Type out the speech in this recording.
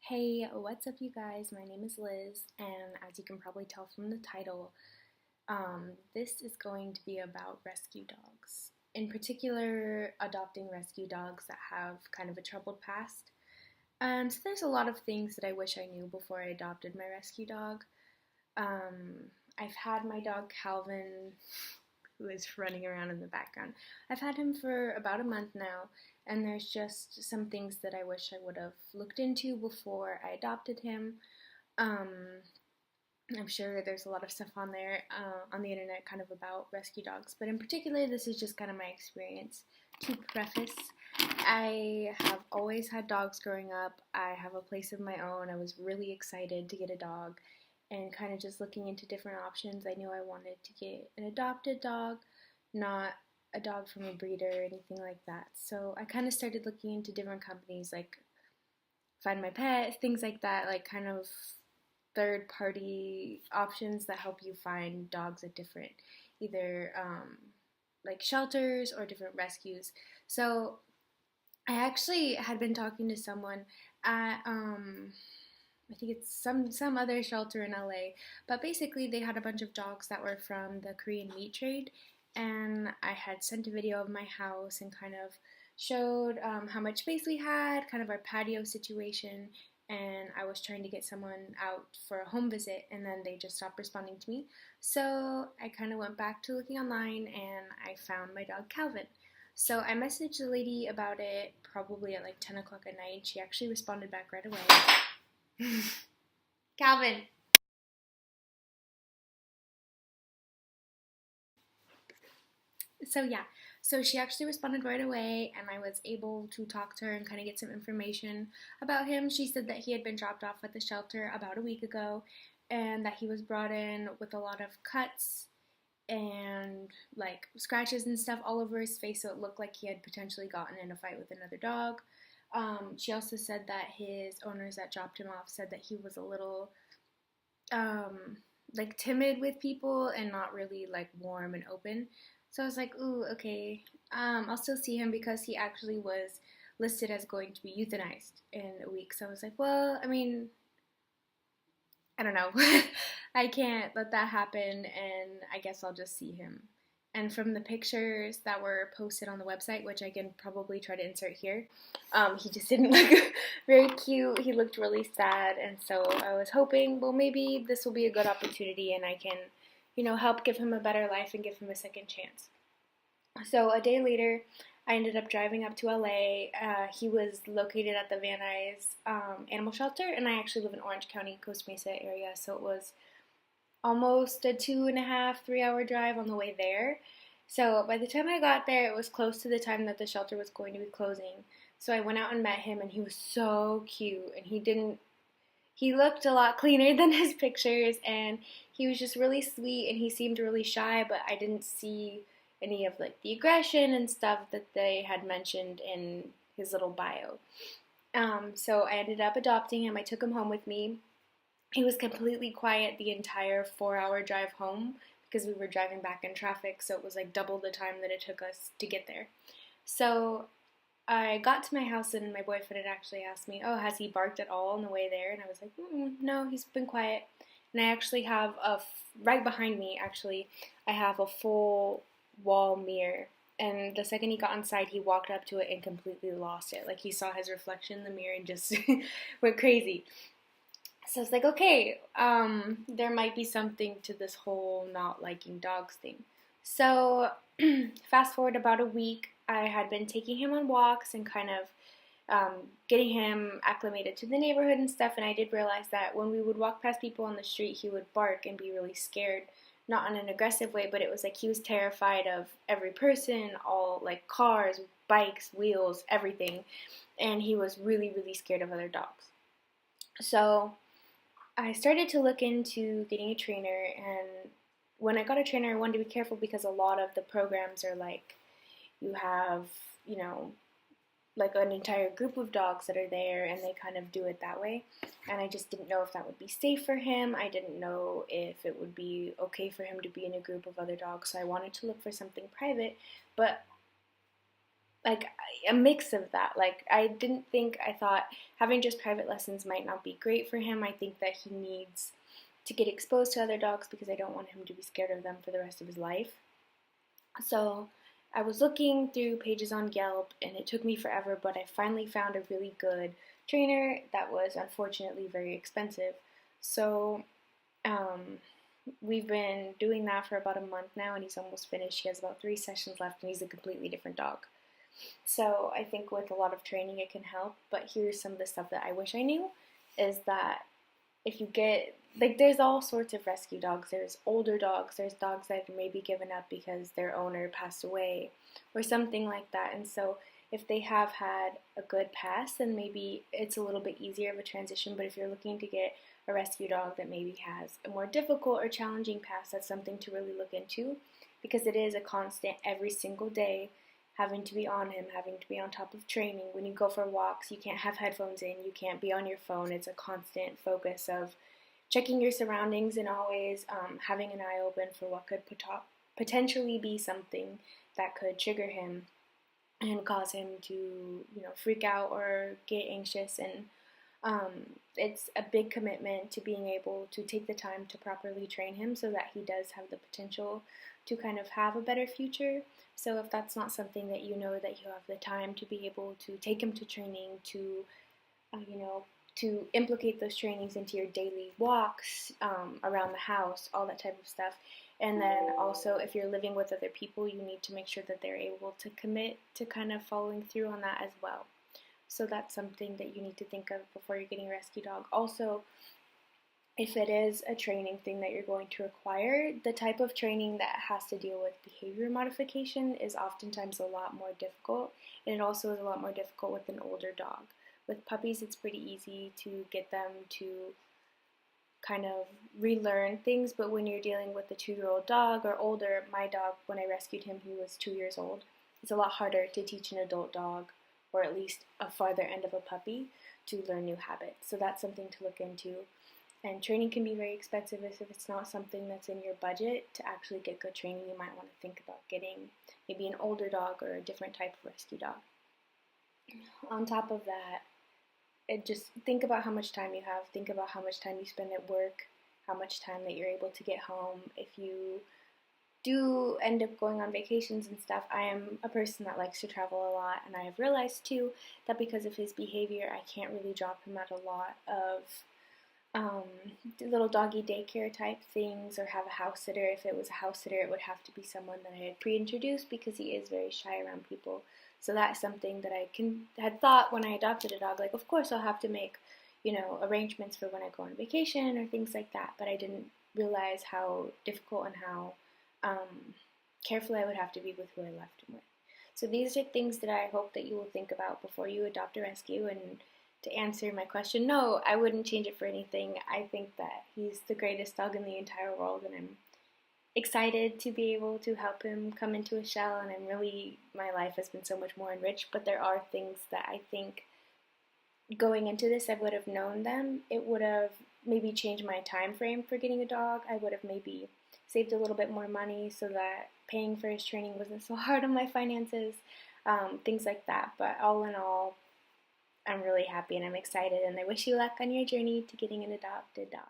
Hey, what's up, you guys? My name is Liz, and as you can probably tell from the title, this is going to be about rescue dogs. In particular, adopting rescue dogs that have kind of a troubled past. So there's a lot of things that I wish I knew before I adopted my rescue dog. I've had my dog Calvin, who is running around in the background. I've had him for about a month now, and there's just some things that I wish I would have looked into before I adopted him. Um, I'm sure there's a lot of stuff on there on the internet kind of about rescue dogs, but in particular, this is just kind of my experience. To preface, I have always had dogs growing up. I have a place of my own. I was really excited to get a dog and kind of just looking into different options. I knew I wanted to get an adopted dog, not a dog from a breeder or anything like that. So I kind of started looking into different companies like Find My Pet, things like that, like kind of third party options that help you find dogs at different either like shelters or different rescues. So I actually had been talking to someone at I think it's some other shelter in LA, but basically they had a bunch of dogs that were from the Korean meat trade, and I had sent a video of my house and kind of showed how much space we had, kind of our patio situation, and I was trying to get someone out for a home visit, and then they just stopped responding to me. So I kind of went back to looking online, and I found my dog Calvin. So I messaged the lady about it probably at like 10 o'clock at night. She actually responded back right away. Calvin. So yeah, so she actually responded right away, and I was able to talk to her and kind of get some information about him. She said that he had been dropped off at the shelter about a week ago, and that he was brought in with a lot of cuts and like scratches and stuff all over his face, so it looked like he had potentially gotten in a fight with another dog. She also said that his owners that dropped him off said that he was a little um, like timid with people and not really like warm and open. So I was like, ooh, okay. I'll still see him because he actually was listed as going to be euthanized in a week. So I was like, well, I mean, I don't know. I can't let that happen, and I guess I'll just see him. And from the pictures that were posted on the website, which I can probably try to insert here, he just didn't look very cute. He looked really sad, and so I was hoping, well, maybe this will be a good opportunity, and I can, help give him a better life and give him a second chance. So a day later, I ended up driving up to LA. He was located at the Van Nuys Animal Shelter, and I actually live in Orange County, Costa Mesa area, so it was almost a 2.5, 3 hour drive on the way there. So by the time I got there, it was close to the time that the shelter was going to be closing. So I went out and met him, and he was so cute, and he looked a lot cleaner than his pictures, and he was just really sweet, and he seemed really shy, but I didn't see any of like the aggression and stuff that they had mentioned in his little bio. So I ended up adopting him. I took him home with me. He was completely quiet the entire 4 hour drive home because we were driving back in traffic, so it was like double the time that it took us to get there. So I got to my house, and my boyfriend had actually asked me, oh, has he barked at all on the way there? And I was like, no, he's been quiet. And I actually have right behind me, actually, I have a full wall mirror. And the second he got inside, he walked up to it and completely lost it. Like he saw his reflection in the mirror and just went crazy. So I was like, okay, there might be something to this whole not liking dogs thing. So fast forward about a week, I had been taking him on walks and kind of getting him acclimated to the neighborhood and stuff. And I did realize that when we would walk past people on the street, he would bark and be really scared. Not in an aggressive way, but it was like he was terrified of every person, all like cars, bikes, wheels, everything. And he was really, really scared of other dogs. So I started to look into getting a trainer, and when I got a trainer, I wanted to be careful because a lot of the programs are like you have, you know, like an entire group of dogs that are there, and they kind of do it that way. And I just didn't know if that would be safe for him. I didn't know if it would be okay for him to be in a group of other dogs, so I wanted to look for something private. But like a mix of that. Like I thought having just private lessons might not be great for him. I think that he needs to get exposed to other dogs because I don't want him to be scared of them for the rest of his life. So I was looking through pages on Yelp and it took me forever, but I finally found a really good trainer that was unfortunately very expensive. So um, we've been doing that for about a month now and he's almost finished. He has about 3 sessions left and he's a completely different dog. So I think with a lot of training it can help, but here's some of the stuff that I wish I knew is that if you get, like, there's all sorts of rescue dogs. There's older dogs, there's dogs that are maybe given up because their owner passed away or something like that. And so if they have had a good past, then maybe it's a little bit easier of a transition. But if you're looking to get a rescue dog that maybe has a more difficult or challenging past, that's something to really look into because it is a constant every single day having to be on him, having to be on top of training. When you go for walks, you can't have headphones in, you can't be on your phone. It's a constant focus of checking your surroundings and always having an eye open for what could potentially be something that could trigger him and cause him to, freak out or get anxious. And it's a big commitment to being able to take the time to properly train him so that he does have the potential to kind of have a better future. So if that's not something that you know that you have the time to be able to take him to training, to to implicate those trainings into your daily walks around the house, all that type of stuff. And then also, if you're living with other people, you need to make sure that they're able to commit to kind of following through on that as well. So that's something that you need to think of before you're getting a rescue dog. Also, if it is a training thing that you're going to require, the type of training that has to deal with behavior modification is oftentimes a lot more difficult, and it also is a lot more difficult with an older dog. With puppies, it's pretty easy to get them to kind of relearn things, but when you're dealing with a 2-year-old dog or older, my dog, when I rescued him, he was 2 years old. It's a lot harder to teach an adult dog, or at least a farther end of a puppy, to learn new habits. So that's something to look into. And training can be very expensive if it's not something that's in your budget. To actually get good training, you might want to think about getting maybe an older dog or a different type of rescue dog. On top of that, just think about how much time you have. Think about how much time you spend at work, how much time that you're able to get home. If you do end up going on vacations and stuff, I am a person that likes to travel a lot, and I have realized too that because of his behavior, I can't really drop him at a lot of little doggy daycare type things or have a house sitter. If it was a house sitter, it would have to be someone that I had pre-introduced because he is very shy around people. So that's something that I had thought when I adopted a dog, like, of course I'll have to make, arrangements for when I go on vacation or things like that, but I didn't realize how difficult and how careful I would have to be with who I left him with. So these are things that I hope that you will think about before you adopt a rescue. And to answer my question, no, I wouldn't change it for anything. I think that he's the greatest dog in the entire world, and I'm excited to be able to help him come into a shell, and my life has been so much more enriched. But there are things that I think going into this, I would have known them. It would have maybe changed my time frame for getting a dog. I would have maybe saved a little bit more money so that paying for his training wasn't so hard on my finances, things like that. But all in all, I'm really happy and I'm excited, and I wish you luck on your journey to getting an adopted dog.